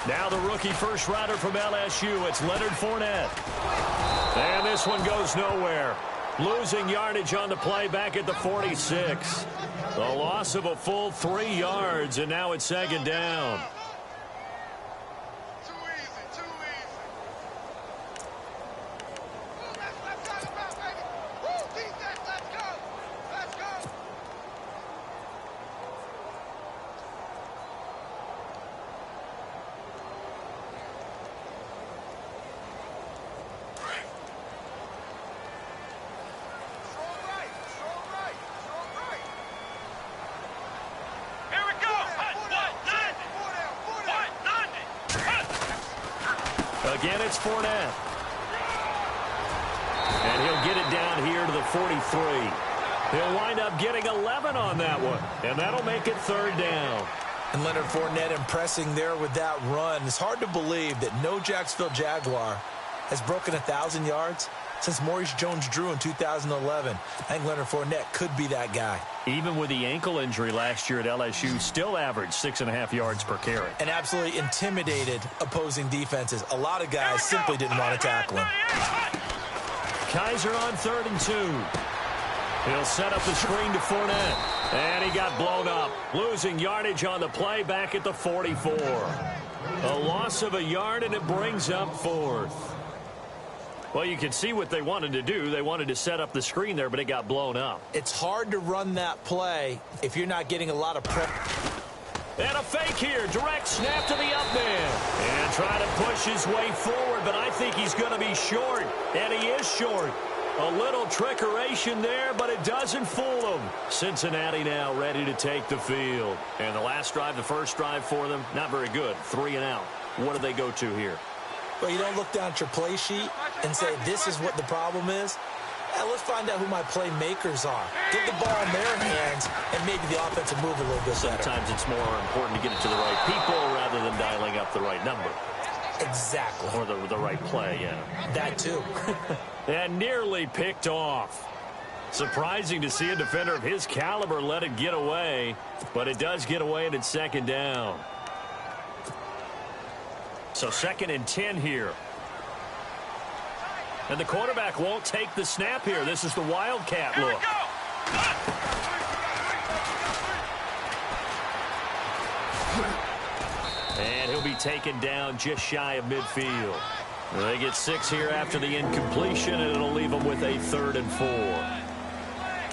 Now the rookie first rounder from LSU, it's Leonard Fournette. And this one goes nowhere. Losing yardage on the play back at the 46. The loss of a full 3 yards, and now it's second down. Again, it's Fournette. And he'll get it down here to the 43. He'll wind up getting 11 on that one. And that'll make it third down. And Leonard Fournette impressing there with that run. It's hard to believe that no Jacksonville Jaguar has broken 1,000 yards since Maurice Jones-Drew in 2011. I think Leonard Fournette could be that guy. Even with the ankle injury last year at LSU, still averaged 6.5 yards per carry. And absolutely intimidated opposing defenses. A lot of guys simply didn't want to tackle him. Kaiser on 3rd and 2. He'll set up the screen to Fournette. And he got blown up. Losing yardage on the play back at the 44. A loss of a yard, and it brings up 4th. Well, you can see what they wanted to do. They wanted to set up the screen there, but it got blown up. It's hard to run that play if you're not getting a lot of prep. And a fake here. Direct snap to the up man. And trying to push his way forward, but I think he's going to be short. And he is short. A little trickeration there, but it doesn't fool him. Cincinnati now ready to take the field. And the last drive, the first drive for them, not very good. 3 and out. What do they go to here? Well, you don't look down at your play sheet and say, this is what the problem is. Let's find out who my playmakers are. Get the ball in their hands, and maybe the offense will move a little bit better. Sometimes it's more important to get it to the right people rather than dialing up the right number. Exactly. Or the right play, yeah. That too. And nearly picked off. Surprising to see a defender of his caliber let it get away, but it does get away, and it's second down. So 2nd and 10 here. And the quarterback won't take the snap here. This is the Wildcat look. And he'll be taken down just shy of midfield. They get 6 here after the incompletion, and it'll leave them with a 3rd and 4.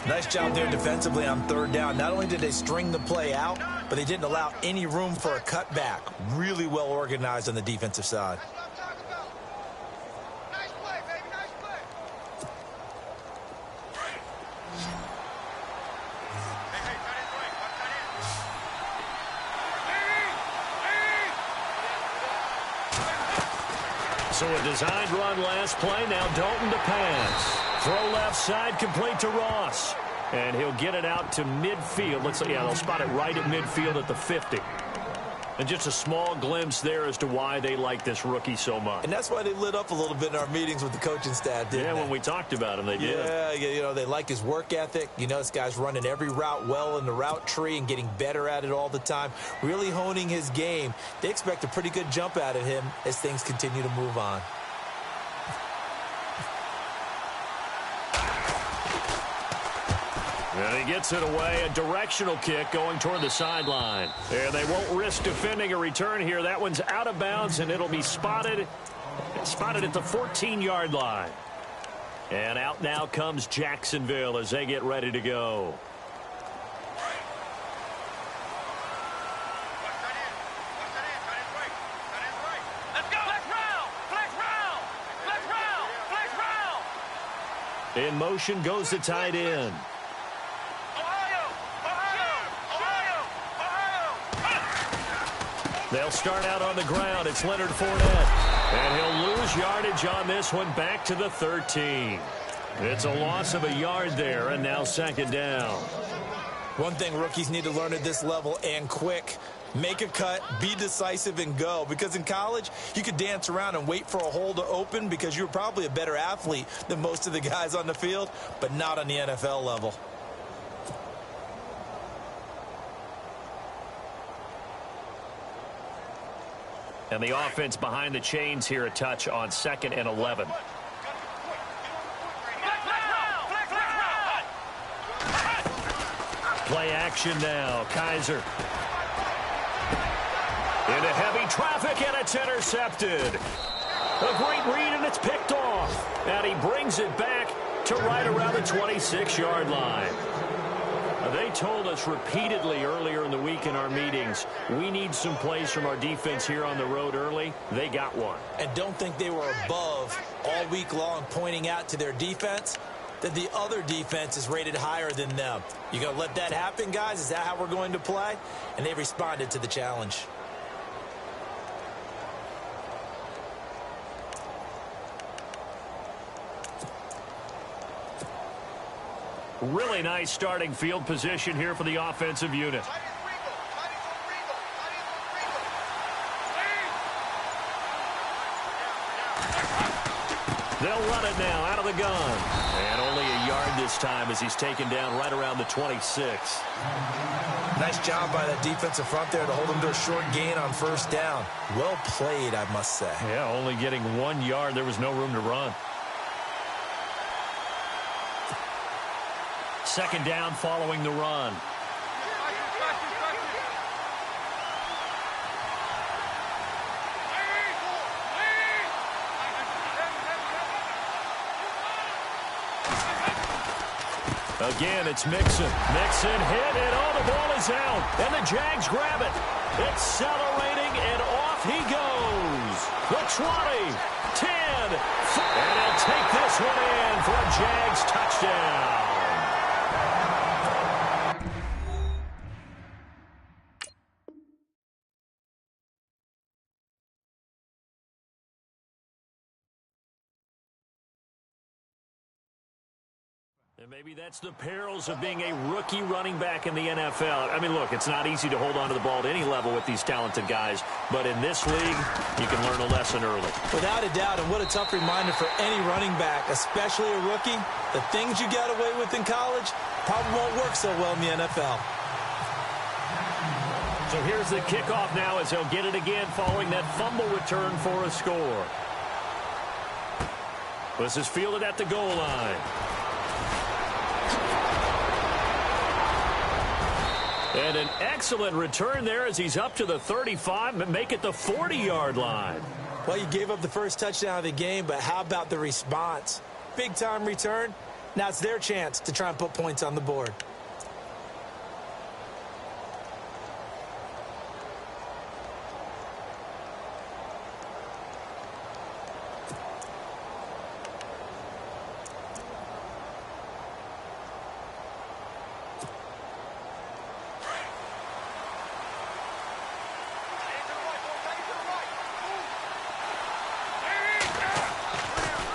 Nice job there defensively on 3rd down. Not only did they string the play out, but they didn't allow any room for a cutback. Really well organized on the defensive side. So a designed run last play. Now Dalton to pass. Throw left side, complete to Ross. And he'll get it out to midfield. They'll spot it right at midfield at the 50. And just a small glimpse there as to why they like this rookie so much. And that's why they lit up a little bit in our meetings with the coaching staff, didn't they? When we talked about him, they did. Yeah, they like his work ethic. This guy's running every route well in the route tree and getting better at it all the time. Really honing his game. They expect a pretty good jump out of him as things continue to move on. And he gets it away, a directional kick going toward the sideline. And they won't risk defending a return here. That one's out of bounds, and it'll be spotted at the 14-yard line. And out now comes Jacksonville as they get ready to go. In motion goes the tight end. They'll start out on the ground. It's Leonard Fournette. And he'll lose yardage on this one back to the 13. It's a loss of a yard there, and now second down. One thing rookies need to learn at this level, and quick, make a cut, be decisive, and go. Because in college, you could dance around and wait for a hole to open because you're probably a better athlete than most of the guys on the field, but not on the NFL level. And the offense behind the chains here a touch on 2nd and 11. Play action now. Kaiser. Into heavy traffic, and it's intercepted. A great read, and it's picked off. And he brings it back to right around the 26-yard line. They told us repeatedly earlier in the week in our meetings, we need some plays from our defense here on the road early. They got one. And don't think they were above all week long pointing out to their defense that the other defense is rated higher than them. You going to let that happen, guys? Is that how we're going to play? And they responded to the challenge. Really nice starting field position here for the offensive unit. They'll run it now out of the gun. And only a yard this time as he's taken down right around the 26. Nice job by that defensive front there to hold him to a short gain on first down. Well played, I must say. Yeah, only getting 1 yard. There was no room to run. 2nd down following the run. Again, it's Mixon. Mixon hit, and oh, the ball is out. And the Jags grab it. Accelerating, and off he goes. The 20, 10, 4. And he'll take this one in for a Jags touchdown. And maybe that's the perils of being a rookie running back in the NFL. I mean, look, it's not easy to hold on to the ball at any level with these talented guys. But in this league, you can learn a lesson early. Without a doubt, and what a tough reminder for any running back, especially a rookie. The things you got away with in college probably won't work so well in the NFL. So here's the kickoff now as they'll get it again following that fumble return for a score. This is fielded at the goal line. And an excellent return there as he's up to the 35 and make it the 40-yard line. Well, you gave up the first touchdown of the game, but how about the response? Big-time return. Now it's their chance to try and put points on the board.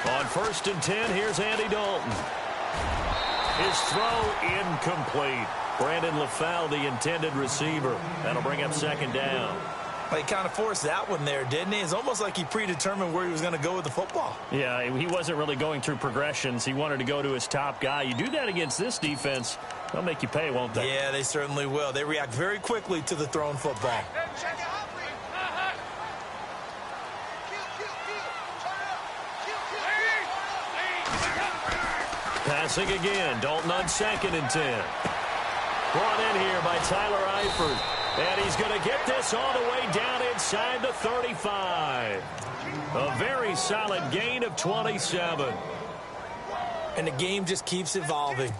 On 1st and 10, here's Andy Dalton. His throw incomplete. Brandon LaFell, the intended receiver. That'll bring up 2nd down. Well, he kind of forced that one there, didn't he? It's almost like he predetermined where he was going to go with the football. Yeah, he wasn't really going through progressions. He wanted to go to his top guy. You do that against this defense, they'll make you pay, won't they? Yeah, they certainly will. They react very quickly to the thrown football. Passing again. Dalton on 2nd and 10. Brought in here by Tyler Eifert. And he's going to get this all the way down inside the 35. A very solid gain of 27. And the game just keeps evolving.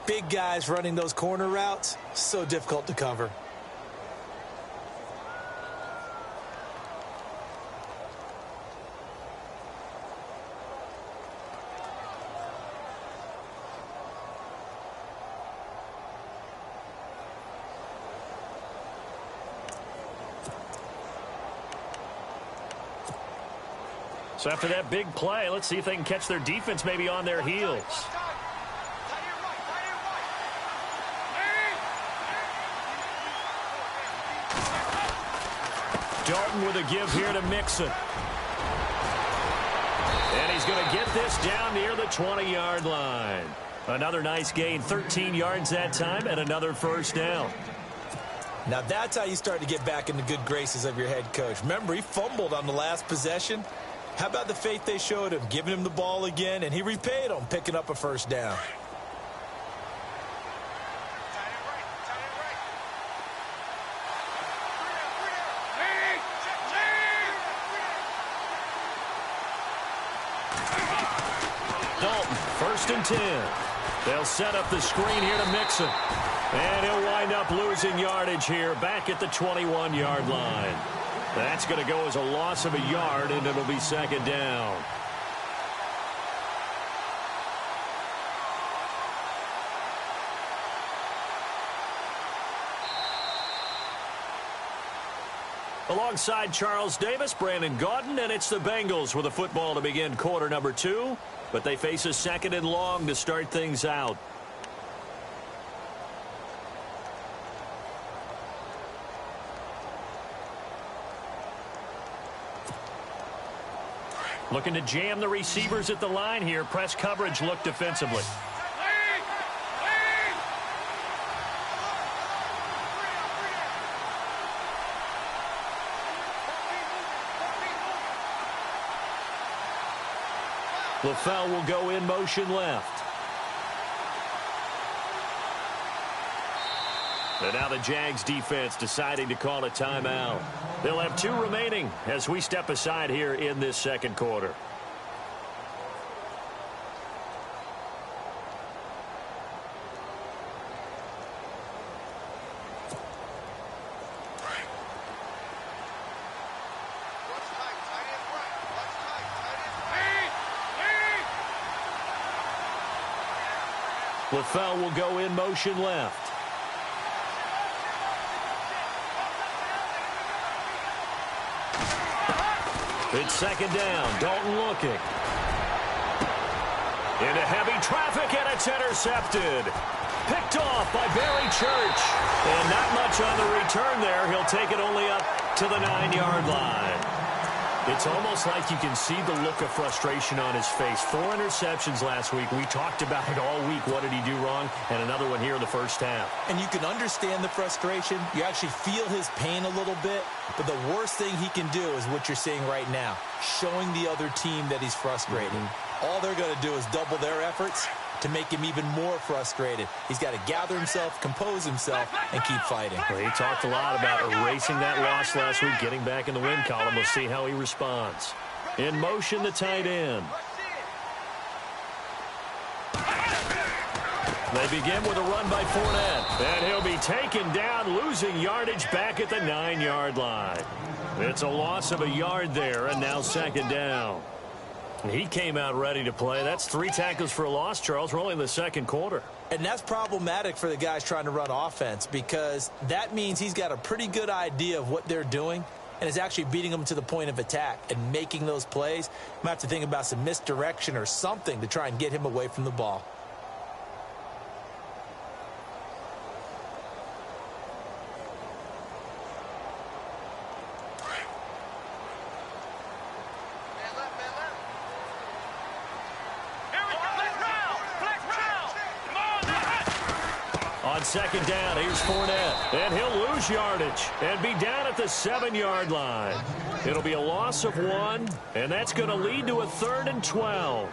Big guys running those corner routes, so difficult to cover. So after that big play, let's see if they can catch their defense maybe on their heels. Dalton with a give here to Mixon. And he's going to get this down near the 20-yard line. Another nice gain, 13 yards that time, and another 1st down. Now that's how you start to get back in the good graces of your head coach. Remember, he fumbled on the last possession. How about the faith they showed him, giving him the ball again, and he repaid them, picking up a first down. Dalton, 1st and 10. They'll set up the screen here to Mixon. And he'll wind up losing yardage here back at the 21-yard line. That's going to go as a loss of a yard, and it'll be 2nd down. Alongside Charles Davis, Brandon Gaudin, and it's the Bengals with the football to begin quarter number 2. But they face a 2nd and long to start things out. Looking to jam the receivers at the line here. Press coverage look defensively. LaFell will go in motion left. And now the Jags defense deciding to call a timeout. They'll have 2 remaining as we step aside here in this 2nd quarter. LaFell will go in motion left. It's 2nd down. Dalton looking. Into heavy traffic, and it's intercepted. Picked off by Barry Church. And not much on the return there. He'll take it only up to the 9-yard line. It's almost like you can see the look of frustration on his face. 4 interceptions last week. We talked about it all week. What did he do wrong? And another one here in the first half. And you can understand the frustration. You actually feel his pain a little bit. But the worst thing he can do is what you're seeing right now, showing the other team that he's frustrated. All they're going to do is double their efforts to make him even more frustrated. He's got to gather himself, compose himself, and keep fighting. Well, he talked a lot about erasing that loss last week, getting back in the win column. We'll see how he responds. In motion, the tight end. They begin with a run by Fournette. And he'll be taken down, losing yardage back at the 9-yard line. It's a loss of a yard there, and now 2nd down. He came out ready to play. That's 3 tackles for a loss, Charles. We're only in the 2nd quarter. And that's problematic for the guys trying to run offense, because that means he's got a pretty good idea of what they're doing and is actually beating them to the point of attack and making those plays. You might have to think about some misdirection or something to try and get him away from the ball. On 2nd down, here's Fournette. And he'll lose yardage and be down at the 7-yard line. It'll be a loss of 1, and that's going to lead to a 3rd and 12.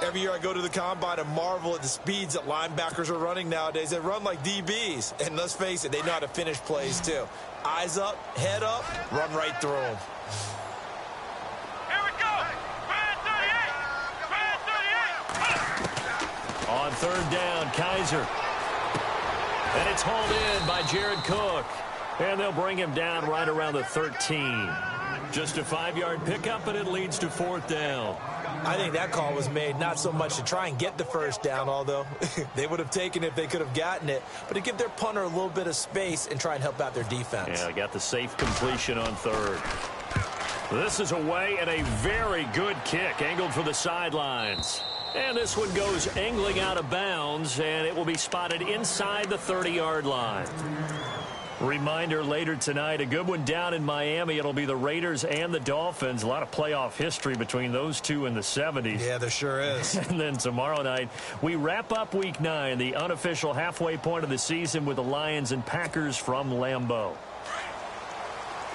Every year I go to the combine and marvel at the speeds that linebackers are running nowadays. They run like DBs. And let's face it, they know how to finish plays too. Eyes up, head up, run right through them. Here we go. Brad 38. On 3rd down, Kaiser. And it's hauled in by Jared Cook. And they'll bring him down right around the 13. Just a 5-yard pickup, and it leads to 4th down. I think that call was made not so much to try and get the first down, although they would have taken it if they could have gotten it, but to give their punter a little bit of space and try and help out their defense. Yeah, got the safe completion on 3rd. This is away, and a very good kick angled for the sidelines. And this one goes angling out of bounds, and it will be spotted inside the 30-yard line. Reminder later tonight, a good one down in Miami. It'll be the Raiders and the Dolphins. A lot of playoff history between those two in the 70s. Yeah, there sure is. And then tomorrow night, we wrap up Week 9, the unofficial halfway point of the season with the Lions and Packers from Lambeau.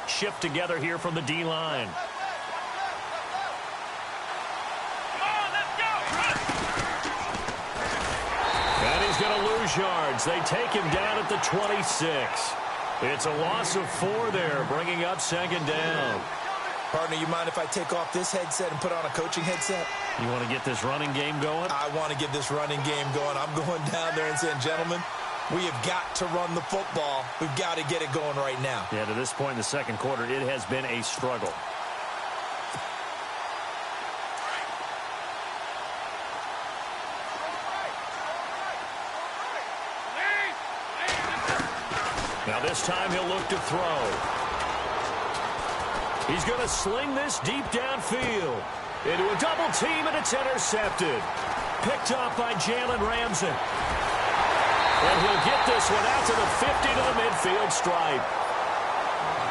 Shift together here from the D-line. And he's going to lose yards. They take him down at the 26. It's a loss of 4 there, bringing up second down. Partner, you mind if I take off this headset and put on a coaching headset? You want to get this running game going? I want to get this running game going. I'm going down there and saying, gentlemen, we have got to run the football. We've got to get it going right now. Yeah, to this point in the second quarter, it has been a struggle. Now this time he'll look to throw. He's going to sling this deep downfield into a double team, and it's intercepted. Picked off by Jalen Ramsey. And he'll get this one out to the 50 to the midfield stripe.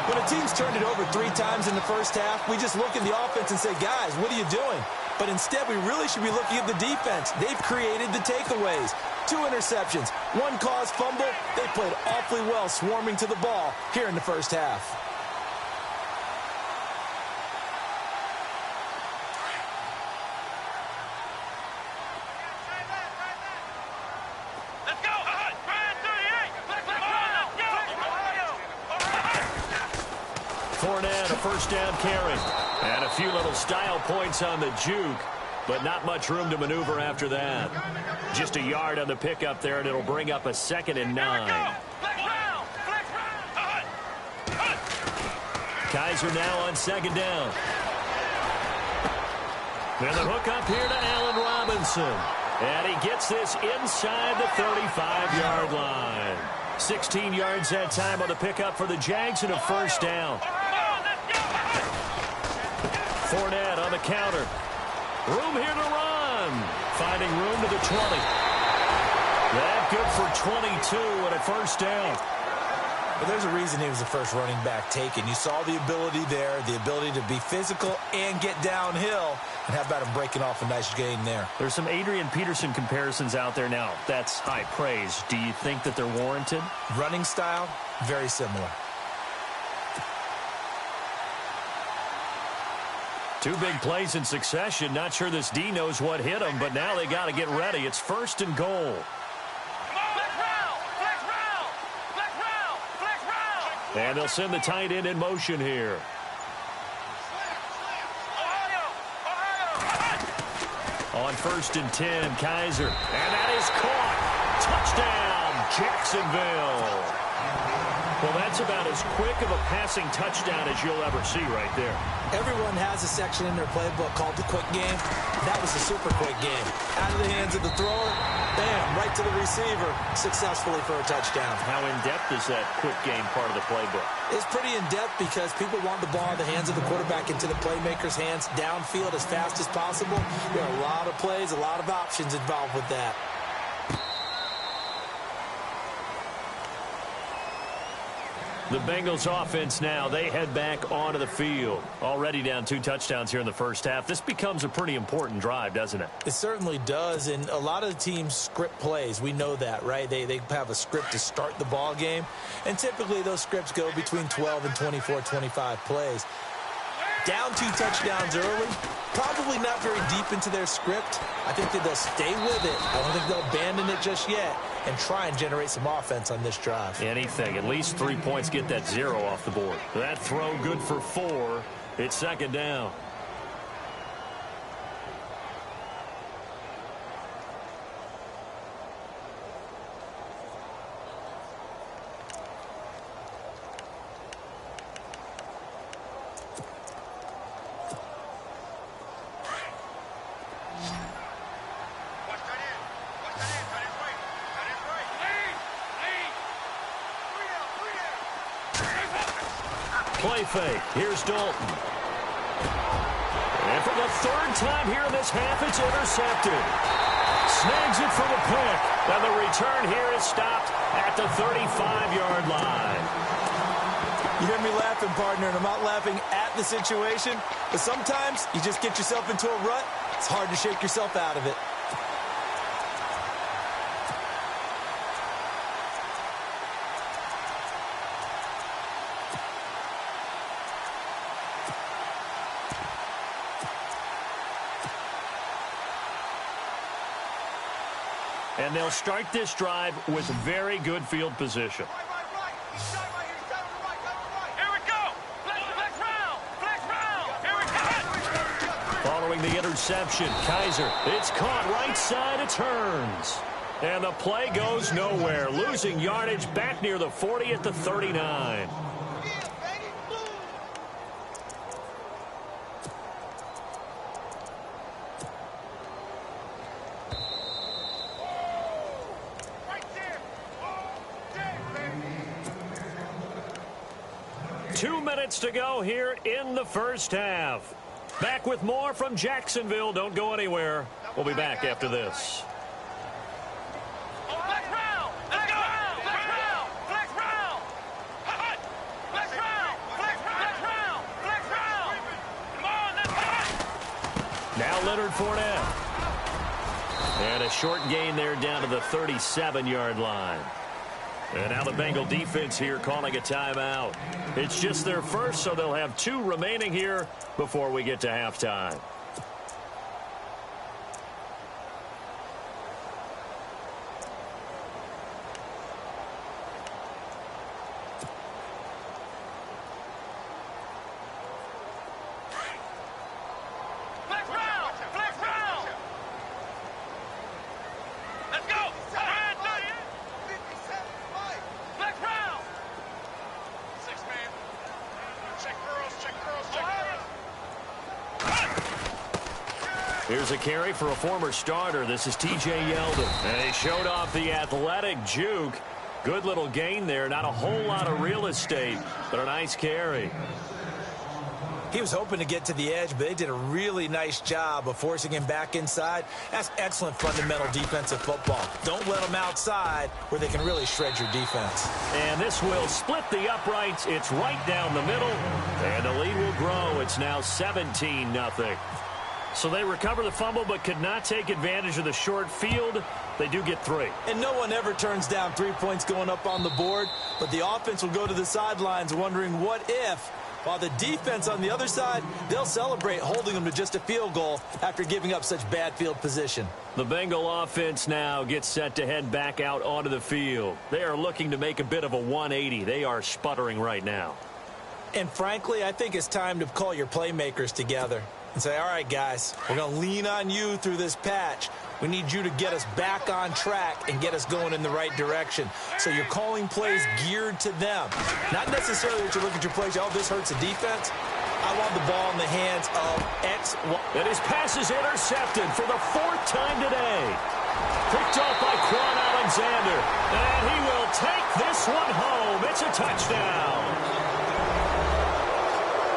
When a team's turned it over 3 times in the first half, we just look at the offense and say, guys, what are you doing? But instead, we really should be looking at the defense. They've created the takeaways. 2 interceptions, 1 caused fumble. They played awfully well swarming to the ball here in the first half. Let's go! Brand 38! Fournette, a first down carry. And a few little style points on the juke, but not much room to maneuver after that. Just a yard on the pickup there, and it'll bring up a 2nd and 9. Kaiser now on 2nd down. And the hook up here to Allen Robinson. And he gets this inside the 35-yard line. 16 yards that time on the pickup for the Jags and a first down. Fournette on the counter. Room here to run. Finding room to the 20. That good for 22 and a first down. But there's a reason he was the first running back taken. You saw the ability there, the ability to be physical and get downhill. And how about him breaking off a nice gain there? There's some Adrian Peterson comparisons out there now. That's high praise. Do you think that they're warranted? Running style, very similar. 2 big plays in succession. Not sure this D knows what hit him, but now they got to get ready. It's 1st and goal. And they'll send the tight end in motion here. On 1st and 10, Kaiser. And that is caught. Touchdown, Jacksonville. Well, that's about as quick of a passing touchdown as you'll ever see right there. Everyone has a section in their playbook called the quick game. That was a super quick game. Out of the hands of the thrower, bam, right to the receiver, successfully for a touchdown. How in-depth is that quick game part of the playbook? It's pretty in-depth because people want the ball in the hands of the quarterback into the playmaker's hands downfield as fast as possible. There are a lot of plays, a lot of options involved with that. The Bengals offense now, they head back onto the field. Already down 2 touchdowns here in the first half. This becomes a pretty important drive, doesn't it? It certainly does, and a lot of the teams script plays. We know that, right? They have a script to start the ball game, and typically those scripts go between 12 and 24, 25 plays. Down 2 touchdowns early, probably not very deep into their script. I think that they'll stay with it. I don't think they'll abandon it just yet and try and generate some offense on this drive. Anything. At least 3 points, get that 0 off the board. That throw good for 4. It's 2nd down. Play fake. Here's Dalton. And for the 3rd time here in this half, it's intercepted. Snags it for the pick. And the return here is stopped at the 35-yard line. You hear me laughing, partner, and I'm not laughing at the situation, but sometimes you just get yourself into a rut. It's hard to shake yourself out of it. And they'll start this drive with very good field position. Following the interception, Kaiser, it's caught right side, it turns. And the play goes nowhere, losing yardage back near the 40 at the 39. To go here in the first half. Back with more from Jacksonville. Don't go anywhere. We'll be back after this. Now Leonard Fournette. And a short gain there down to the 37-yard line. And now the Bengal defense here calling a timeout. It's just their first, so they'll have 2 remaining here before we get to halftime. Here's a carry for a former starter. This is T.J. Yeldon. And he showed off the athletic juke. Good little gain there. Not a whole lot of real estate, but a nice carry. He was hoping to get to the edge, but they did a really nice job of forcing him back inside. That's excellent fundamental defensive football. Don't let them outside where they can really shred your defense. And this will split the uprights. It's right down the middle. And the lead will grow. It's now 17-0. So they recover the fumble but could not take advantage of the short field. They do get 3. And no one ever turns down 3 points going up on the board, but the offense will go to the sidelines wondering what if, while the defense on the other side, they'll celebrate holding them to just a field goal after giving up such bad field position. The Bengal offense now gets set to head back out onto the field. They are looking to make a bit of a 180. They are sputtering right now. And frankly, I think it's time to call your playmakers together and say, all right, guys, we're going to lean on you through this patch. We need you to get us back on track and get us going in the right direction. So you're calling plays geared to them. Not necessarily that you look at your plays, oh, this hurts the defense. I want the ball in the hands of X. And his pass is intercepted for the 4th time today. Picked off by Quan Alexander. And he will take this one home. It's a touchdown.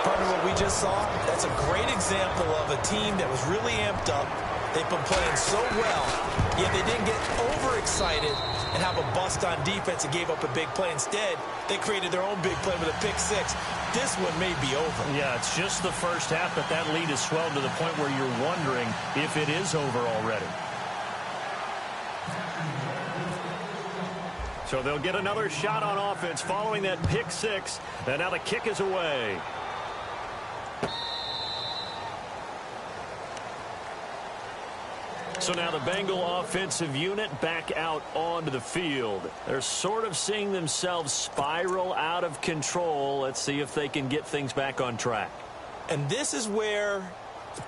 Partner, what we just saw, that's a great example of a team that was really amped up. They've been playing so well, yet they didn't get overexcited and have a bust on defense and gave up a big play. Instead, they created their own big play with a pick 6. This one may be over. Yeah, it's just the first half, but that lead is swelled to the point where you're wondering if it is over already. So they'll get another shot on offense following that pick 6, and now the kick is away. So now the Bengal offensive unit back out onto the field. They're sort of seeing themselves spiral out of control. Let's see if they can get things back on track. And this is where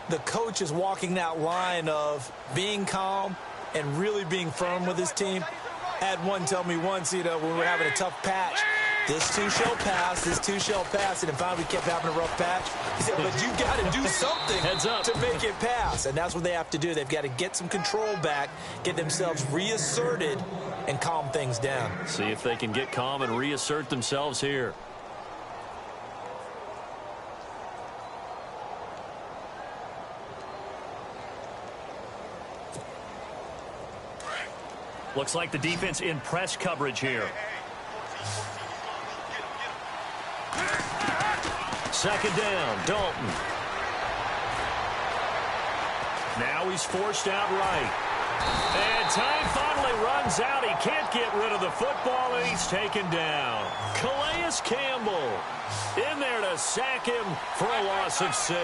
the coach is walking that line of being calm and really being firm with his team. I had one tell me once, when we were having a tough patch, this too shall pass, this too shall pass, and finally we kept having a rough patch. He said, but you got to do something to make it pass, and that's what they have to do. They've got to get some control back, get themselves reasserted, and calm things down. See if they can get calm and reassert themselves here. Looks like the defense in press coverage here. second down, Dalton. Now he's forced out right. And time finally runs out. He can't get rid of the football, and he's taken down. Calais Campbell in there to sack him for a loss of 6.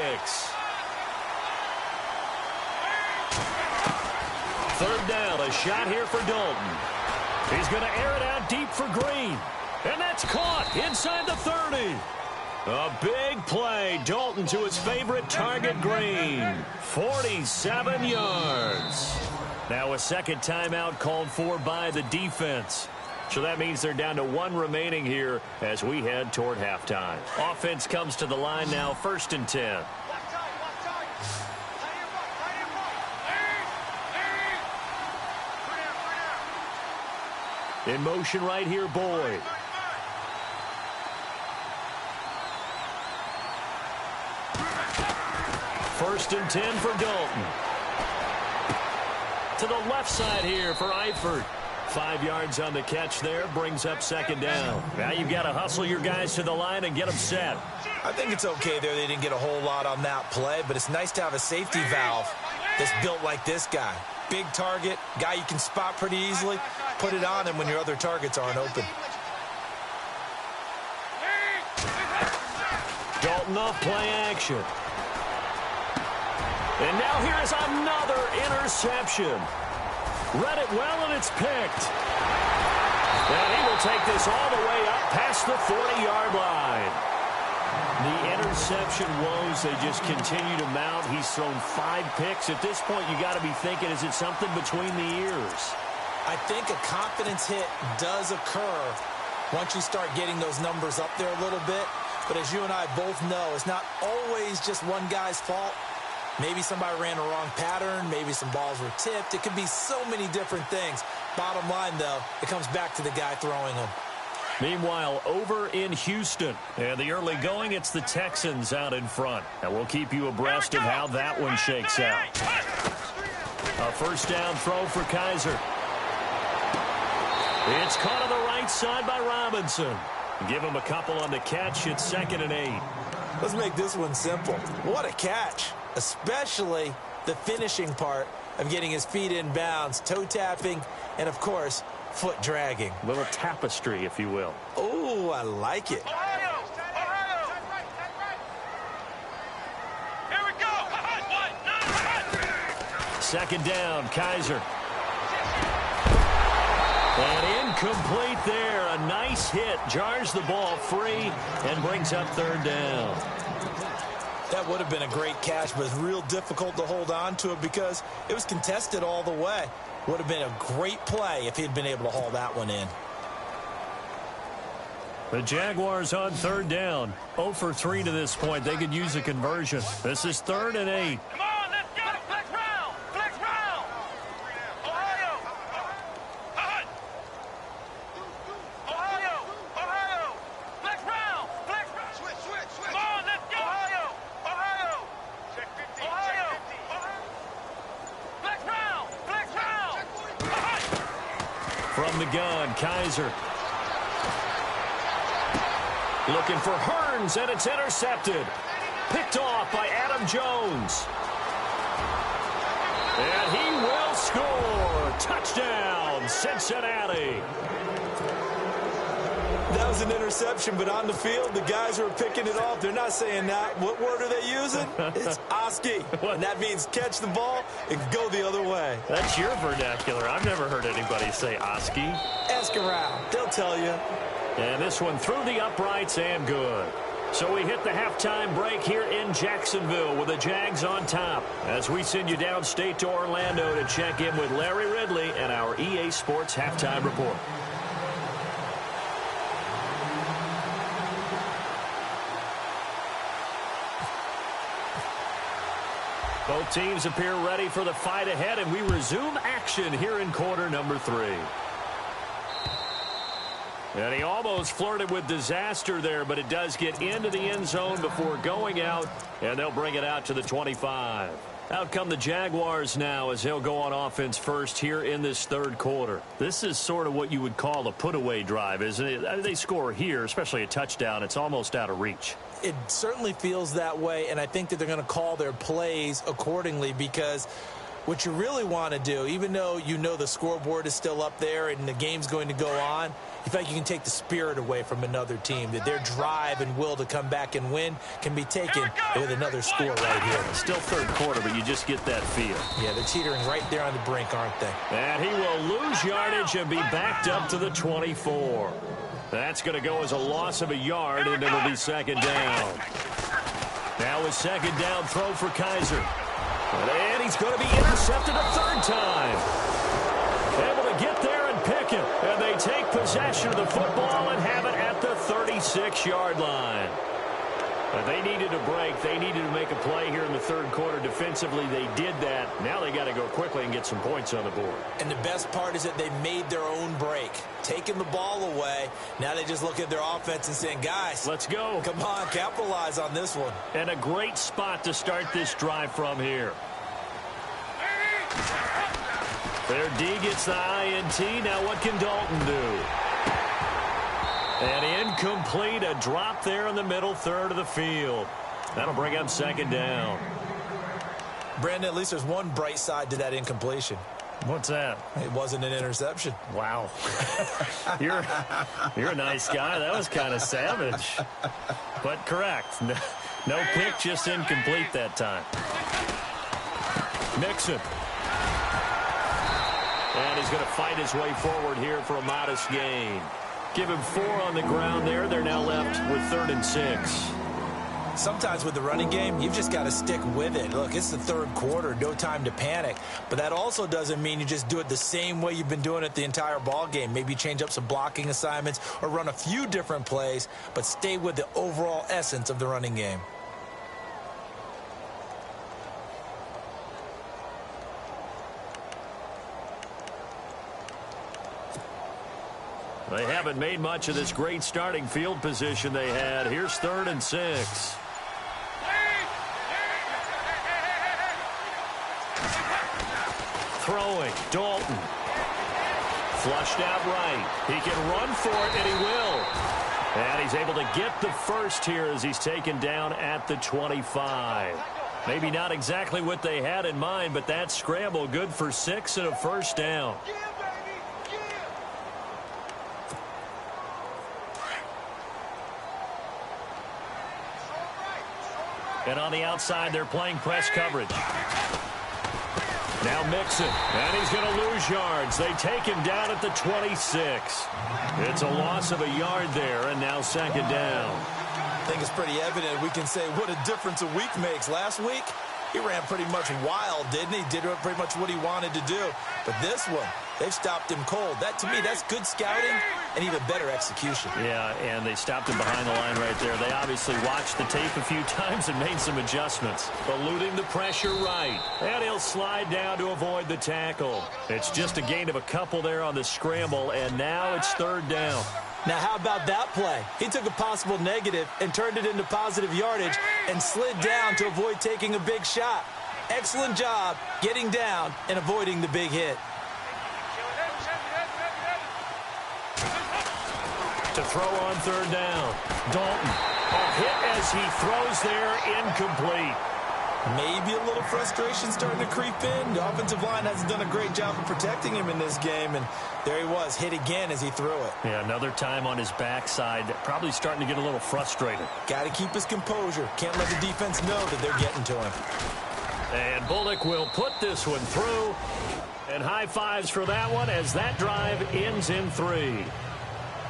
Third down, a shot here for Dalton. He's going to air it out deep for Green. And that's caught inside the 30. A big play. Dalton to his favorite target, Green. 47 yards. Now a second timeout called for by the defense. So that means they're down to 1 remaining here as we head toward halftime. Offense comes to the line now, 1st and 10. In motion right here, Boyd. First and 10 for Dalton. To the left side here for Eifert. 5 yards on the catch there, brings up second down. Now you've got to hustle your guys to the line and get them set. I think it's okay there. They didn't get a whole lot on that play, but it's nice to have a safety valve that's built like this guy. Big target, guy you can spot pretty easily. Put it on him when your other targets aren't open. Dalton off play action. And now here's another interception. Read it well, and it's picked. And he will take this all the way up past the 40-yard line. The interception woes, they just continue to mount. He's thrown 5 picks. At this point, you got to be thinking, is it something between the ears? I think a confidence hit does occur once you start getting those numbers up there a little bit. But as you and I both know, it's not always just one guy's fault. Maybe somebody ran a wrong pattern. Maybe some balls were tipped. It could be so many different things. Bottom line, though, it comes back to the guy throwing them. Meanwhile, over in Houston, and the early going, it's the Texans out in front. And we'll keep you abreast of how that one shakes out. A first down throw for Kaiser. It's caught on the right side by Robinson. Give him a couple on the catch. It's 2nd and 8. Let's make this one simple. What a catch, especially the finishing part of getting his feet in bounds, toe tapping, and, of course, foot dragging. A little tapestry, if you will. Oh, I like it. Here we go. Second down, Kaiser. And incomplete there. A nice hit. Jars the ball free and brings up 3rd down. That would have been a great catch, but it's real difficult to hold on to it because it was contested all the way. Would have been a great play if he'd been able to haul that one in. The Jaguars on 3rd down. 0 for 3 to this point. They could use a conversion. This is 3rd and 8. Come on, let's go. Flex round. Flex round. Ohio. Ohio. Ohio. Flex round. Flex round. Switch. Come on, let's go. Ohio. Check 50. Ohio. Flex round. Flex round. From the gun, Kaiser. Looking for Hearns, and it's intercepted. Picked off by Adam Jones. And he will score. Touchdown, Cincinnati. That was an interception, but on the field, the guys who are picking it off, they're not saying that. What word are they using? It's Oski. And that means catch the ball and go the other way. That's your vernacular. I've never heard anybody say Oski. Ask around. They'll tell you. And this one through the uprights and good. So we hit the halftime break here in Jacksonville with the Jags on top as we send you downstate to Orlando to check in with Larry Ridley and our EA Sports Halftime Report. Both teams appear ready for the fight ahead, and we resume action here in quarter number 3. And he almost flirted with disaster there, but it does get into the end zone before going out, and they'll bring it out to the 25. Out come the Jaguars now as they'll go on offense first here in this third quarter. This is sort of what you would call a put-away drive, isn't it? I mean, they score here, especially a touchdown. It's almost out of reach. It certainly feels that way, and I think that they're going to call their plays accordingly because what you really want to do, even though you know the scoreboard is still up there and the game's going to go on, you feel like you can take the spirit away from another team, that their drive and will to come back and win can be taken with another score right here. Still third quarter, but you just get that feel. Yeah, they're teetering right there on the brink, aren't they? And he will lose yardage and be backed up to the 24. That's going to go as a loss of a yard, and it'll be second down. Now a second down throw for Kaiser. And he's going to be intercepted a third time. Able to get there and pick it. And they take possession of the football and have it at the 36-yard line. But they needed a break. They needed to make a play here in the third quarter. Defensively, they did that. Now they got to go quickly and get some points on the board. And the best part is that they made their own break, taking the ball away. Now they just look at their offense and saying, guys, let's go. Come on, capitalize on this one. And a great spot to start this drive from here. Their D gets the INT. Now what can Dalton do? And incomplete, a drop there in the middle third of the field. That'll bring up second down. Brandon, at least there's one bright side to that incompletion. What's that? It wasn't an interception. Wow. You're a nice guy. That was kind of savage. But correct. No pick, just incomplete that time. Mixon. And he's going to fight his way forward here for a modest gain. Give him 4 on the ground there. They're now left with 3rd and 6. Sometimes with the running game, you've just got to stick with it. Look, it's the third quarter, no time to panic. But that also doesn't mean you just do it the same way you've been doing it the entire ball game. Maybe change up some blocking assignments or run a few different plays, but stay with the overall essence of the running game. They haven't made much of this great starting field position they had. Here's 3rd and 6. Throwing, Dalton. Flushed out right. He can run for it, and he will. And he's able to get the first here as he's taken down at the 25. Maybe not exactly what they had in mind, but that scramble good for 6 and a first down. And on the outside, they're playing press coverage. Now Mixon, and he's going to lose yards. They take him down at the 26. It's a loss of a yard there, and now second down. I think it's pretty evident. We can say what a difference a week makes. Last week, he ran pretty much wild, didn't he? Did pretty much what he wanted to do. But this one, they've stopped him cold. That, to me, that's good scouting and even better execution. Yeah, and they stopped him behind the line right there. They obviously watched the tape a few times and made some adjustments. Eluding the pressure right. And he'll slide down to avoid the tackle. It's just a gain of a couple there on the scramble, and now it's 3rd down. Now, how about that play? He took a possible negative and turned it into positive yardage and slid down to avoid taking a big shot. Excellent job getting down and avoiding the big hit. To throw on 3rd down. Dalton. A hit as he throws there, incomplete. Maybe a little frustration starting to creep in. The offensive line hasn't done a great job of protecting him in this game, and there he was, hit again as he threw it. Yeah, another time on his backside, probably starting to get a little frustrated. Got to keep his composure. Can't let the defense know that they're getting to him. And Bullock will put this one through. And high fives for that one as that drive ends in 3.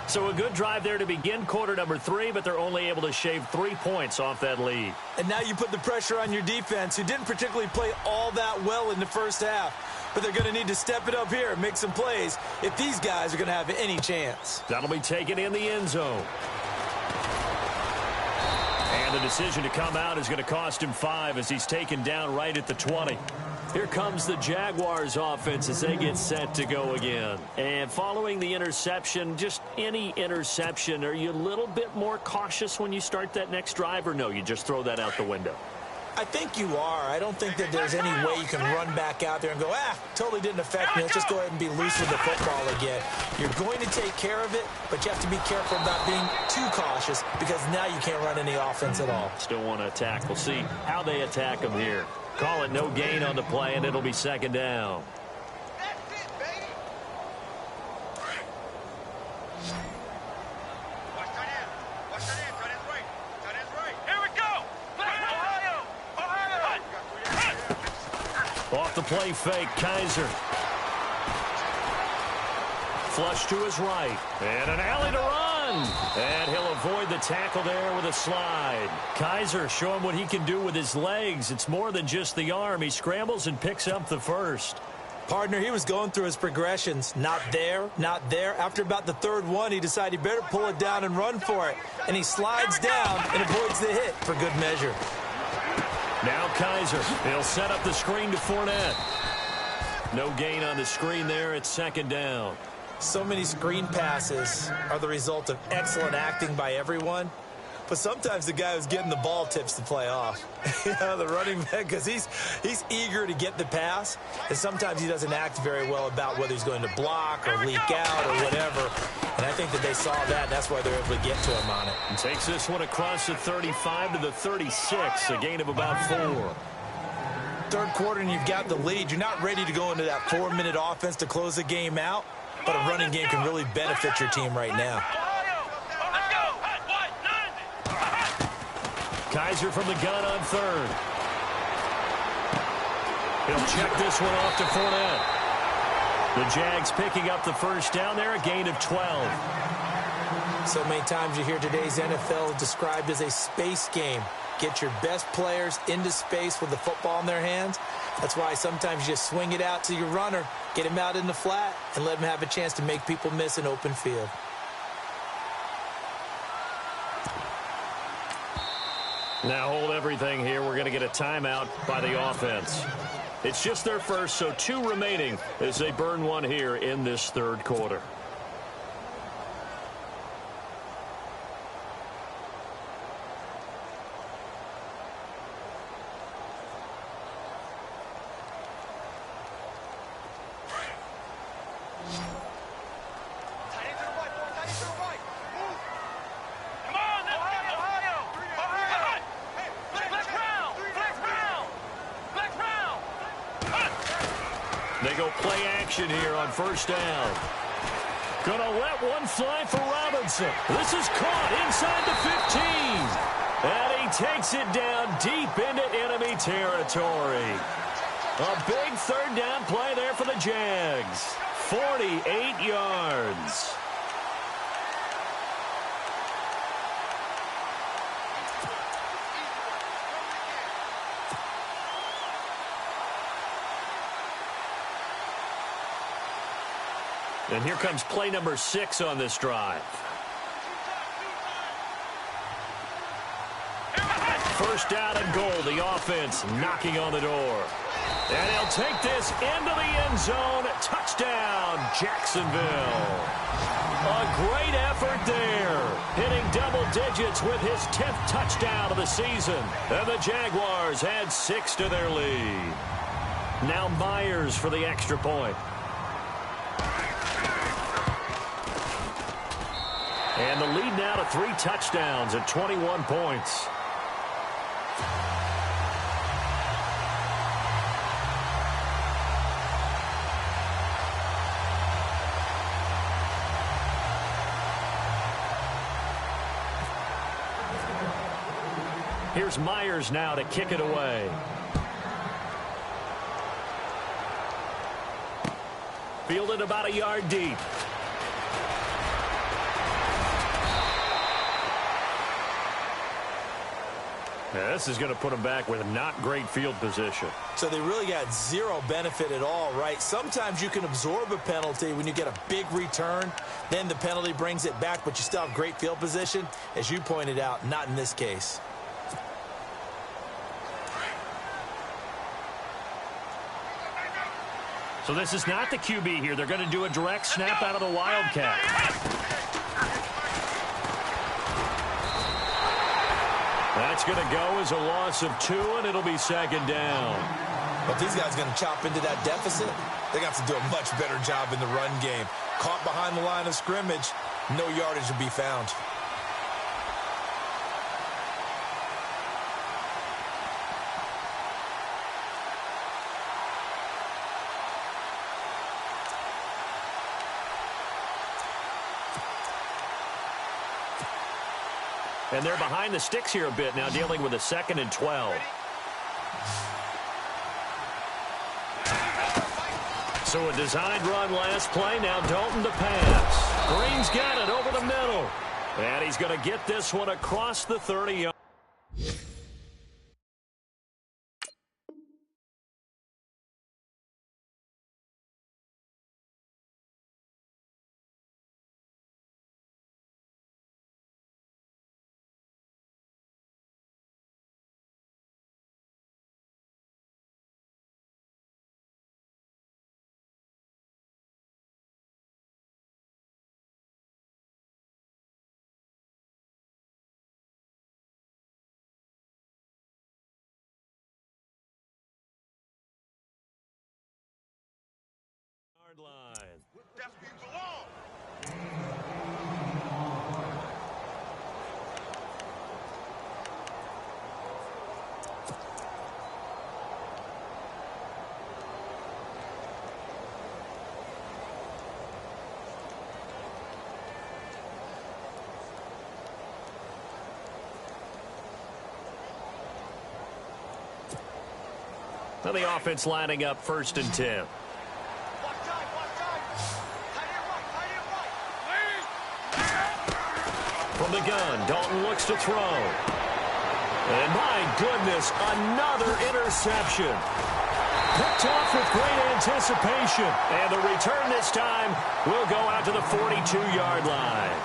So a good drive there to begin quarter number 3, but they're only able to shave 3 points off that lead. And now you put the pressure on your defense, who didn't particularly play all that well in the first half. But they're going to need to step it up here and make some plays if these guys are going to have any chance. That'll be taken in the end zone. And the decision to come out is going to cost him 5 as he's taken down right at the 20. Here comes the Jaguars offense as they get set to go again. And following the interception, just any interception, are you a little bit more cautious when you start that next drive, or no, you just throw that out the window? I think you are. I don't think that there's any way you can run back out there and go, totally didn't affect me. Let's just go ahead and be loose with the football again. You're going to take care of it, but you have to be careful about being too cautious because now you can't run any offense at all. Still want to attack. We'll see how they attack them here. Call it no gain on the play, and it'll be second down. That's it, baby. Watch tight end. Watch tight end. Tight end's right. Tight end's right. Here we go. Ohio. Off the play fake, Kaiser. Flush to his right. And an alley to run. And he'll avoid the tackle there with a slide. Kaiser showing what he can do with his legs. It's more than just the arm. He scrambles and picks up the first. Partner, he was going through his progressions. Not there, not there. After about the third one, he decided he better pull it down and run for it. And he slides down and avoids the hit for good measure. Now Kaiser. He'll set up the screen to Fournette. No gain on the screen there. It's second down. So many screen passes are the result of excellent acting by everyone. But sometimes the guy who's getting the ball tips the play off. The running back, because he's eager to get the pass. And sometimes he doesn't act very well about whether he's going to block or leak out or whatever. And I think that they saw that. That's why they're able to get to him on it. And takes this one across the 35 to the 36. A gain of about 4. Third quarter and you've got the lead. You're not ready to go into that 4-minute offense to close the game out. But a running game can really benefit your team right now. Kaiser from the gun on third. He'll check this one off to Fournette. The Jags picking up the first down there, a gain of 12. So many times you hear today's NFL described as a space game. Get your best players into space with the football in their hands. That's why sometimes you just swing it out to your runner, get him out in the flat, and let him have a chance to make people miss an open field. Now hold everything here. We're going to get a timeout by the offense. It's just their first, so 2 remaining as they burn one here in this third quarter. They go play action here on first down. Gonna let one fly for Robinson. This is caught inside the 15. And he takes it down deep into enemy territory. A big third down play there for the Jags. 48 yards. And here comes play number 6 on this drive. First down and goal. The offense knocking on the door. And he'll take this into the end zone. Touchdown, Jacksonville. A great effort there. Hitting double digits with his 10th touchdown of the season. And the Jaguars add 6 to their lead. Now Myers for the extra point. And the lead now to 3 touchdowns at 21 points. Here's Myers now to kick it away. Fielded about a yard deep. Now, this is going to put them back with not great field position. So they really got zero benefit at all, right? Sometimes you can absorb a penalty when you get a big return. Then the penalty brings it back, but you still have great field position. As you pointed out, not in this case. So this is not the QB here. They're going to do a direct snap out of the Wildcat. That's That's going to go as a loss of 2, and it'll be second down. But these guys are going to chop into that deficit. They got to do a much better job in the run game. Caught behind the line of scrimmage, no yardage to be found. And they're behind the sticks here a bit now, dealing with a 2nd and 12. So a designed run last play. Now Dalton to pass. Green's got it over the middle. And he's going to get this one across the 30-yard. Line. That's where you belong. Now the offense lining up 1st and 10. From the gun, Dalton looks to throw. And my goodness, another interception. Picked off with great anticipation. And the return this time will go out to the 42-yard line.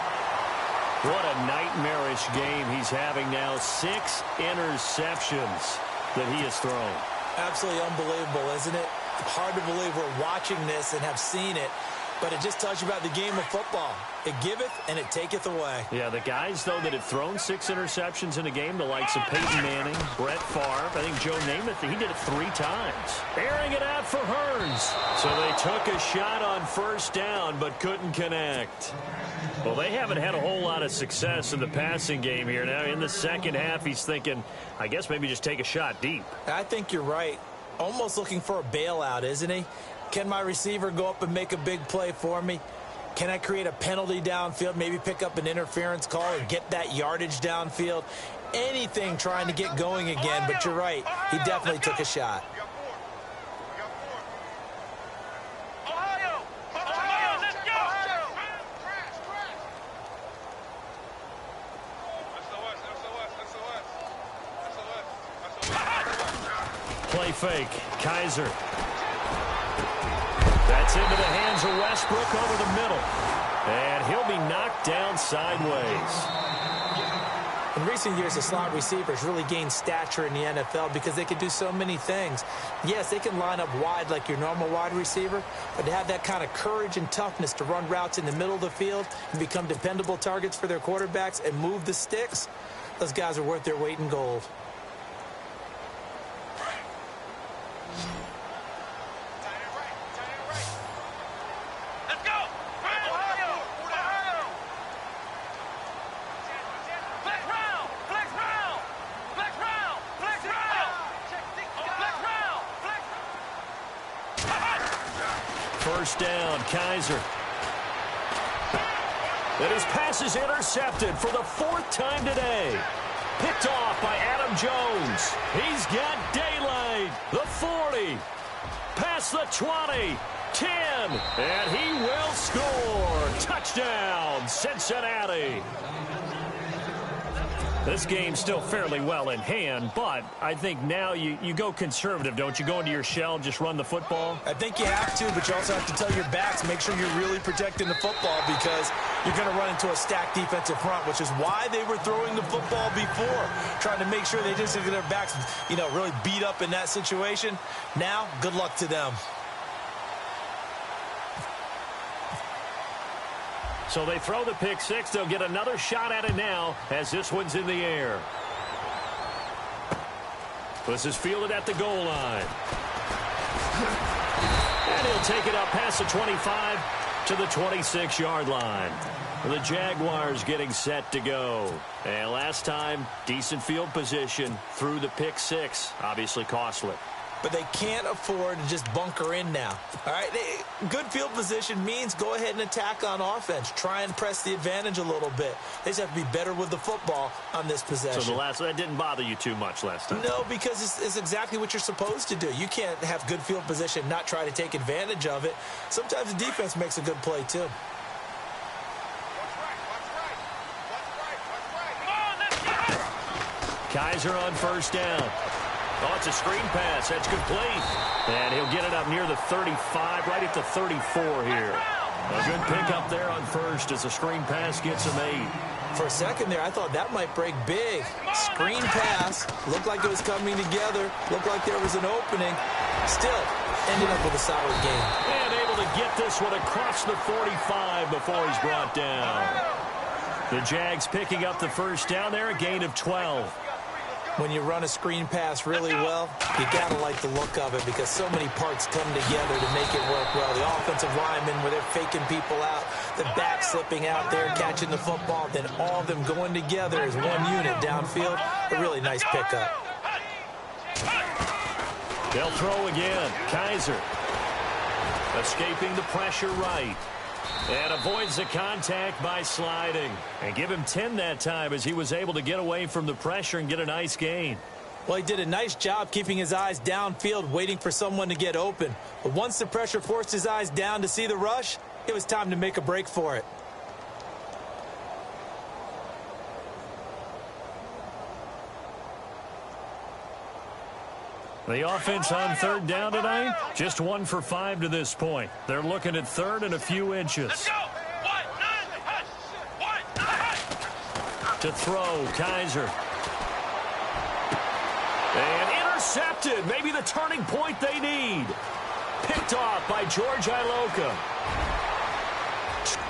What a nightmarish game he's having now. 6 interceptions that he has thrown. Absolutely unbelievable, isn't it? Hard to believe we're watching this and have seen it. But it just tells you about the game of football. It giveth and it taketh away. Yeah, the guys, though, that have thrown 6 interceptions in a game, the likes of Peyton Manning, Brett Favre, I think Joe Namath, he did it 3 times. Airing it out for Hearns. So they took a shot on 1st down, but couldn't connect. Well, they haven't had a whole lot of success in the passing game here. Now, in the second half, he's thinking, I guess maybe just take a shot deep. I think you're right. Almost looking for a bailout, isn't he? Can my receiver go up and make a big play for me? Can I create a penalty downfield, maybe pick up an interference call and get that yardage downfield? Anything trying to get going again, but you're right. He definitely took a shot. Play fake. Kaiser. That's into the hands of Westbrook over the middle. And he'll be knocked down sideways. In recent years, the slot receivers really gained stature in the NFL because they can do so many things. Yes, they can line up wide like your normal wide receiver, but to have that kind of courage and toughness to run routes in the middle of the field and become dependable targets for their quarterbacks and move the sticks, those guys are worth their weight in gold. First down, Kaiser. And his pass is intercepted for the 4th time today. Picked off by Adam Jones. He's got daylight. The 40. Past the 20. 10. And he will score. Touchdown, Cincinnati. This game's still fairly well in hand, but I think now you go conservative, don't you? Go into your shell and just run the football? I think you have to, but you also have to tell your backs, make sure you're really protecting the football because you're going to run into a stacked defensive front, which is why they were throwing the football before, trying to make sure they just get their backs, really beat up in that situation. Now, good luck to them. So they throw the pick 6. They'll get another shot at it now as this one's in the air. This is fielded at the goal line. And he'll take it up past the 25 to the 26-yard line. The Jaguars getting set to go. And last time, decent field position through the pick six. Obviously costly. But they can't afford to just bunker in now. All right, good field position means go ahead and attack on offense. Try and press the advantage a little bit. They just have to be better with the football on this possession. So that didn't bother you too much last time? No, because it's exactly what you're supposed to do. You can't have good field position, not try to take advantage of it. Sometimes the defense makes a good play, too. Kaiser on first down. Oh, it's a screen pass. That's complete. And he'll get it up near the 35, right at the 34 here. A good pickup there on first as the screen pass gets him 8. For a second there, I thought that might break big. Screen pass. Looked like it was coming together. Looked like there was an opening. Still, ended up with a solid game. And able to get this one across the 45 before he's brought down. The Jags picking up the first down there, a gain of 12. When you run a screen pass really well, you got to like the look of it because so many parts come together to make it work well. The offensive linemen, where they're faking people out, the back slipping out there, catching the football, then all of them going together as one unit downfield. A really nice pickup. They'll throw again. Kaiser escaping the pressure right. And avoids the contact by sliding. And give him 10 that time as he was able to get away from the pressure and get a nice gain. Well, he did a nice job keeping his eyes downfield, waiting for someone to get open. But once the pressure forced his eyes down to see the rush, it was time to make a break for it. The offense on third down tonight, just 1 for 5 to this point. They're looking at third and a few inches. Let's go. To throw, Kaiser. And intercepted. Maybe the turning point they need. Picked off by George Iloka.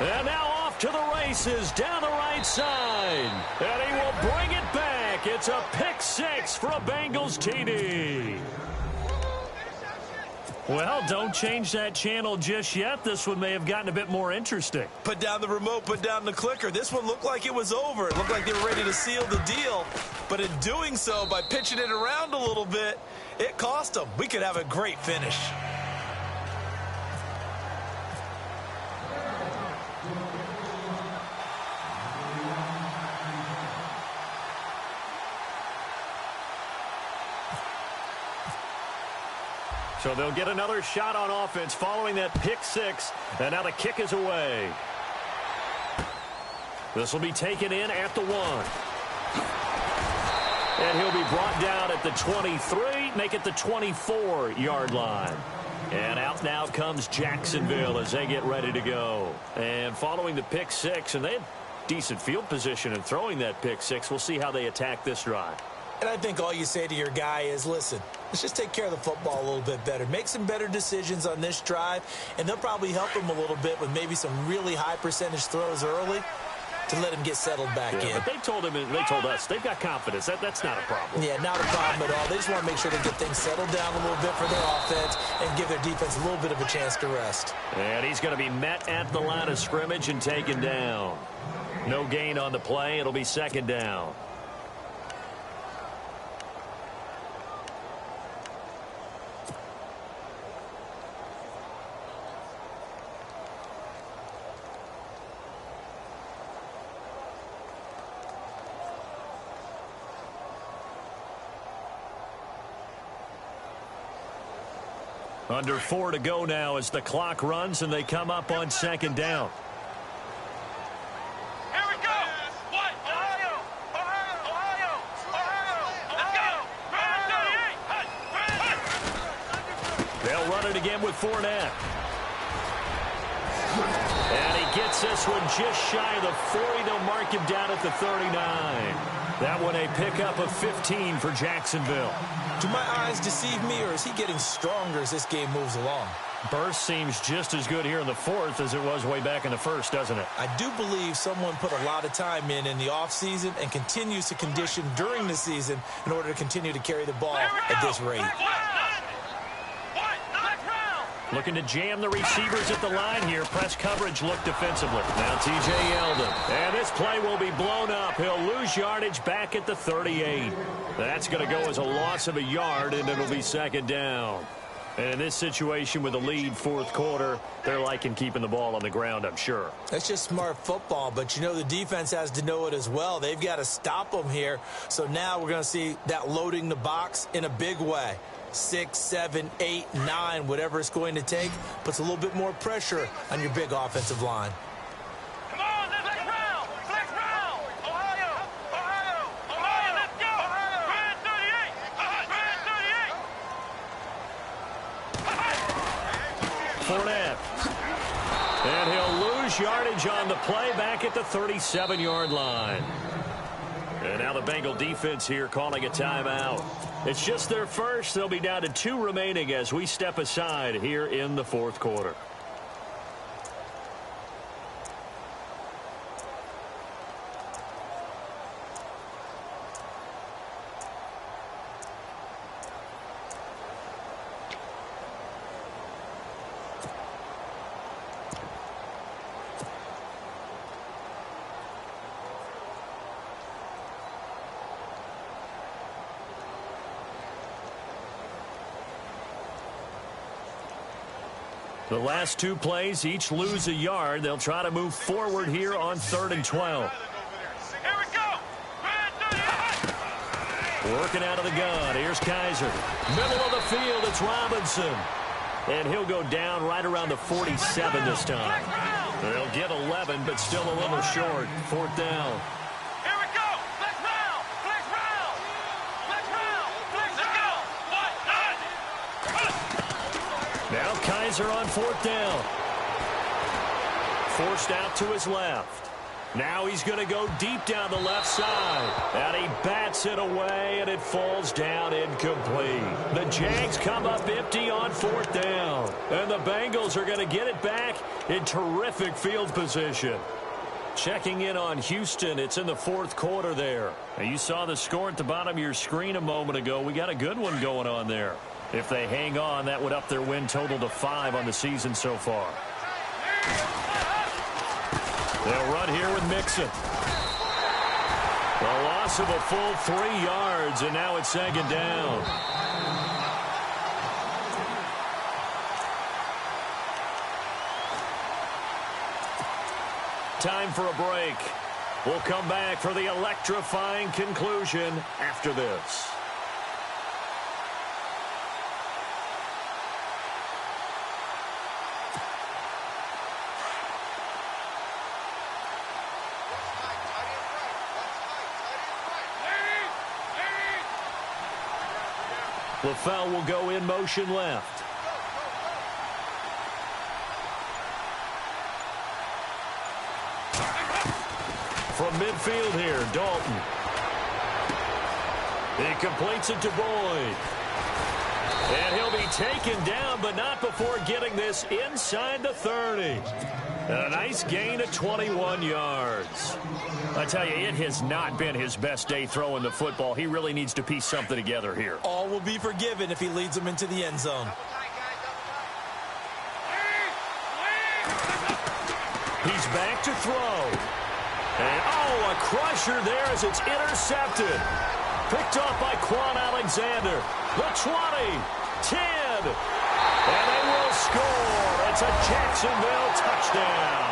And now off to the races down the right side. And he will bring it back. It's a pick six for a Bengals TD. Well, don't change that channel just yet. This one may have gotten a bit more interesting. Put down the remote, put down the clicker. This one looked like it was over. It looked like they were ready to seal the deal. But in doing so, by pitching it around a little bit, it cost them. We could have a great finish. So they'll get another shot on offense following that pick six. And now the kick is away. This will be taken in at the 1. And he'll be brought down at the 23, make it the 24-yard line. And out now comes Jacksonville as they get ready to go. And following the pick six, and they had decent field position in throwing that pick six. We'll see how they attack this drive. And I think all you say to your guy is, listen, let's just take care of the football a little bit better. Make some better decisions on this drive, and they'll probably help him a little bit with maybe some really high percentage throws early to let him get settled back in. But they told us they've got confidence. That's not a problem. Yeah, not a problem at all. They just want to make sure they get things settled down a little bit for their offense and give their defense a little bit of a chance to rest. And he's going to be met at the line of scrimmage and taken down. No gain on the play. It'll be second down. Under 4 to go now as the clock runs and they come up on second down. Here we go. What? Ohio. Let's go. They'll run it again with Fournette. And he gets this one just shy of the 40. They'll mark him down at the 39. That one a pickup of 15 for Jacksonville. Do my eyes deceive me, or is he getting stronger as this game moves along? Burst seems just as good here in the fourth as it was way back in the first, doesn't it? I do believe someone put a lot of time in the offseason and continues to condition during the season in order to continue to carry the ball at this rate. Looking to jam the receivers at the line here. Press coverage look defensively. Now T.J. Yeldon. And this play will be blown up. He'll lose yardage back at the 38. That's going to go as a loss of a yard, and it'll be second down. And in this situation with the lead fourth quarter, they're liking keeping the ball on the ground, I'm sure. That's just smart football, but you know the defense has to know it as well. They've got to stop them here. So now we're going to see that loading the box in a big way. 6, 7, 8, 9, whatever it's going to take, puts a little bit more pressure on your big offensive line. Come on, let's flex round! Flex round! Ohio! Ohio! Ohio, let's go! Red 38! Red 38! Fournette. And he'll lose yardage on the play back at the 37-yard line. And now the Bengal defense here calling a timeout. It's just their first. They'll be down to 2 remaining as we step aside here in the fourth quarter. The last 2 plays each lose a yard. They'll try to move forward here on 3rd and 12. Here we go! Red 38! Working out of the gun. Here's Kaiser. Middle of the field, it's Robinson. And he'll go down right around the 47 this time. They'll get 11, but still a little short. 4th down. Here we go! Flex round! Flex round! Flex round! Flex go! Now Kaiser on 4th down. Forced out to his left. Now he's going to go deep down the left side. And he bats it away, and it falls down incomplete. The Jags come up empty on 4th down. And the Bengals are going to get it back in terrific field position. Checking in on Houston, it's in the 4th quarter there. And you saw the score at the bottom of your screen a moment ago. We got a good one going on there. If they hang on, that would up their win total to 5 on the season so far. They'll run here with Mixon. A loss of a full 3 yards, and now it's 2nd down. Time for a break. We'll come back for the electrifying conclusion after this. LaFell will go in motion left. From midfield here, Dalton. He completes it to Boyd. And he'll be taken down, but not before getting this inside the 30. And a nice gain of 21 yards. I tell you, it has not been his best day throwing the football. He really needs to piece something together here. All will be forgiven if he leads them into the end zone. He's back to throw. And, oh, a crusher there as it's intercepted. Picked off by Quan Alexander. The 20, 10, and they will score. It's a Jacksonville touchdown.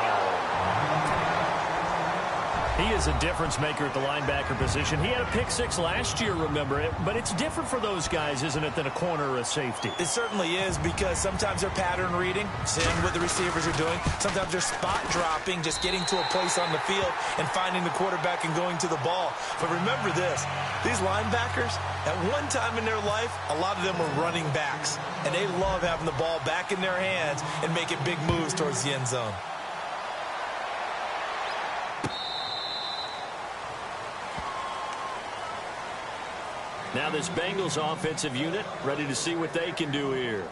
He is a difference maker at the linebacker position. He had a pick 6 last year, remember it, but it's different for those guys, isn't it, than a corner or a safety? It certainly is, because sometimes they're pattern reading, seeing what the receivers are doing. Sometimes they're spot dropping, just getting to a place on the field and finding the quarterback and going to the ball. But remember this, these linebackers, at one time in their life, a lot of them were running backs, and they love having the ball back in their hands and making big moves towards the end zone. Now this Bengals offensive unit ready to see what they can do here.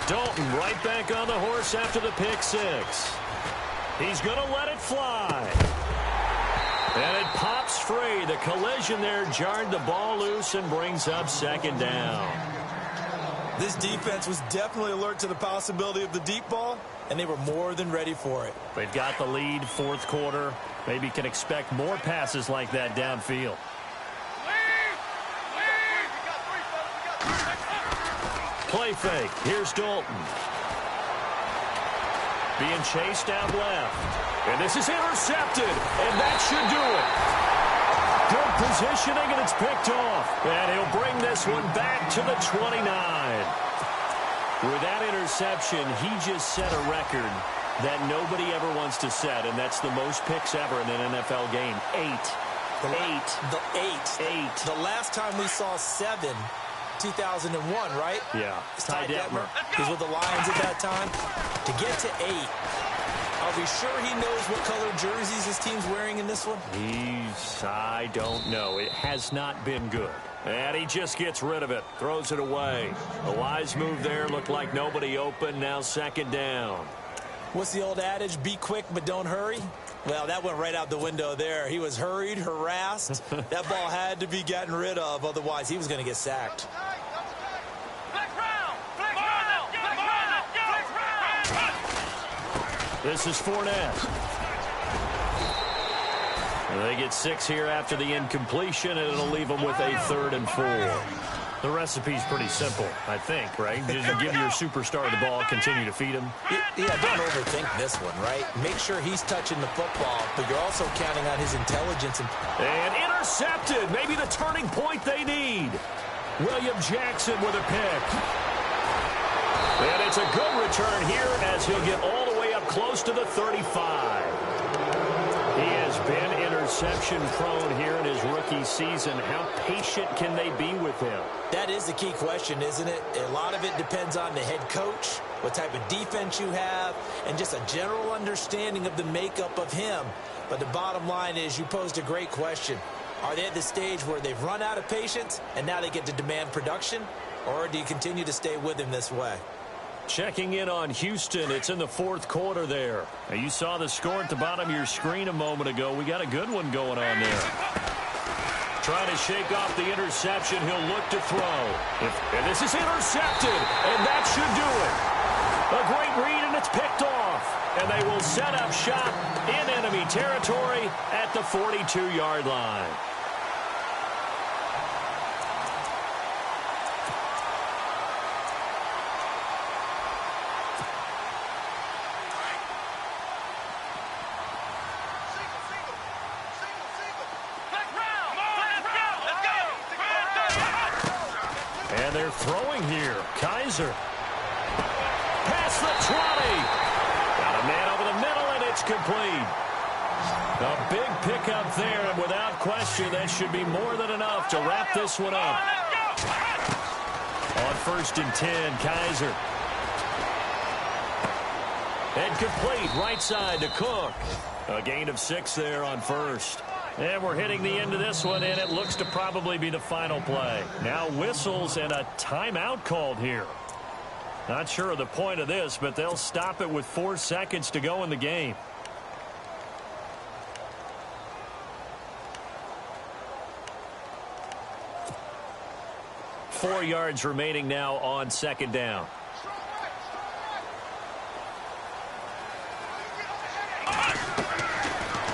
Dalton right back on the horse after the pick six. He's going to let it fly. And it pops free. The collision there jarred the ball loose and brings up second down. This defense was definitely alert to the possibility of the deep ball, and they were more than ready for it. They've got the lead, fourth quarter. Maybe can expect more passes like that downfield. Play fake. Here's Dalton. Being chased out left. And this is intercepted. And that should do it. Good positioning, and it's picked off. And he'll bring this one back to the 29. With that interception, he just set a record that nobody ever wants to set, and that's the most picks ever in an NFL game. Eight. The last time we saw 7, 2001, right? Yeah. Ty Detmer. He's with the Lions at that time. To get to 8, are we sure he knows what color jerseys his team's wearing in this one? I don't know. It has not been good. And he just gets rid of it. Throws it away. A wise move there. Looked like nobody open. Now second down. What's the old adage? Be quick, but don't hurry. Well, that went right out the window there. He was hurried, harassed. That ball had to be gotten rid of. Otherwise, he was going to get sacked. This is Fournette. And they get 6 here after the incompletion, and it'll leave them with a 3rd and 4. The recipe's pretty simple, I think, right? Just give your superstar the ball, continue to feed him. Yeah, don't overthink this one, right? Make sure he's touching the football, but you're also counting on his intelligence. And intercepted. Maybe the turning point they need. William Jackson with a pick. And it's a good return here as he'll get all the way up close to the 35. He has been interception prone here in his rookie season. How patient can they be with him? That is the key question, isn't it? A lot of it depends on the head coach, what type of defense you have, and just a general understanding of the makeup of him. But the bottom line is you posed a great question. Are they at the stage where they've run out of patience and now they get to demand production? Or do you continue to stay with him this way? Checking in on Houston. It's in the 4th quarter there. Now, you saw the score at the bottom of your screen a moment ago. We got a good one going on there. Trying to shake off the interception. He'll look to throw. And this is intercepted. And that should do it. A great read, and it's picked off. And they will set up shop in enemy territory at the 42-yard line. And they're throwing here. Kaiser. Past the 20. Got a man over the middle, and it's complete. A big pickup there, and without question, that should be more than enough to wrap this one up. On 1st and 10, Kaiser. And complete, right side to Cook. A gain of 6 there on 1st. And we're hitting the end of this one, and it looks to probably be the final play. Now whistles and a timeout called here. Not sure of the point of this, but they'll stop it with 4 seconds to go in the game. Four yards remaining now on second down.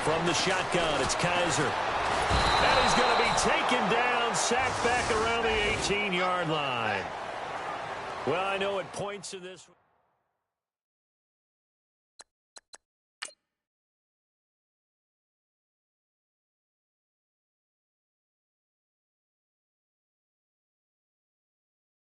From the shotgun, it's Kaiser. And he's going to be taken down, sacked back around the 18-yard line. Well, I know at points in this...